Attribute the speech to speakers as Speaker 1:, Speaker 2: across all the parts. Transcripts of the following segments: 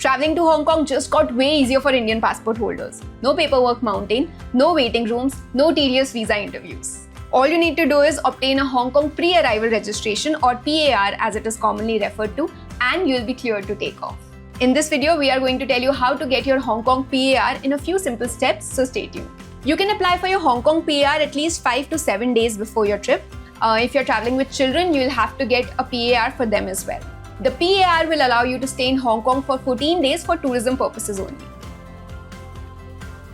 Speaker 1: Traveling to Hong Kong just got way easier for Indian passport holders. No paperwork mountain, no waiting rooms, no tedious visa interviews. All you need to do is obtain a Hong Kong pre-arrival registration or PAR as it is commonly referred to, and you'll be cleared to take off. In this video, we are going to tell you how to get your Hong Kong PAR in a few simple steps, so stay tuned. You can apply for your Hong Kong PAR at least 5 to 7 days before your trip. If you're traveling with children, you'll have to get a PAR for them as well. The PAR will allow you to stay in Hong Kong for 14 days for tourism purposes only.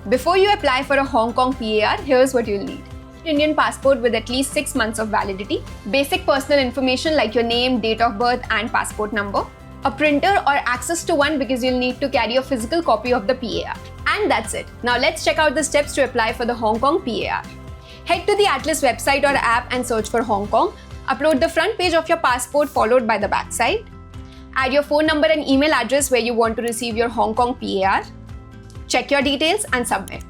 Speaker 1: Before you apply for a Hong Kong PAR, here's what you'll need. Indian passport with at least 6 months of validity, basic personal information like your name, date of birth and passport number, a printer or access to one because you'll need to carry a physical copy of the PAR. And that's it. Now let's check out the steps to apply for the Hong Kong PAR. Head to the Atlas website or app and search for Hong Kong. Upload the front page of your passport followed by the back side. Add your phone number and email address where you want to receive your Hong Kong PAR. Check your details and submit.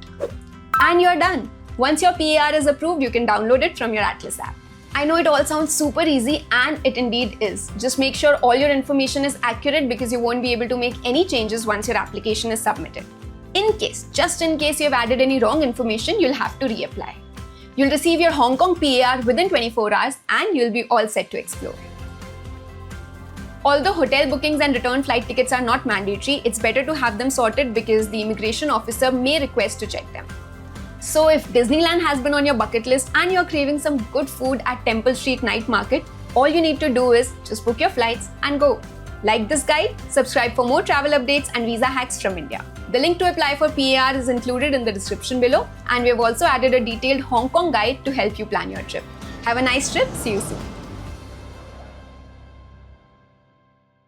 Speaker 1: And you're done. Once your PAR is approved, you can download it from your Atlas app. I know it all sounds super easy, and it indeed is. Just make sure all your information is accurate because you won't be able to make any changes once your application is submitted. Just in case you've added any wrong information, you'll have to reapply. You'll receive your Hong Kong PAR within 24 hours and you'll be all set to explore. Although hotel bookings and return flight tickets are not mandatory, it's better to have them sorted because the immigration officer may request to check them. So if Disneyland has been on your bucket list and you're craving some good food at Temple Street Night Market, all you need to do is just book your flights and go. Like this guide, subscribe for more travel updates and visa hacks from India. The link to apply for PAR is included in the description below, and we have also added a detailed Hong Kong guide to help you plan your trip. Have a nice trip. See you soon.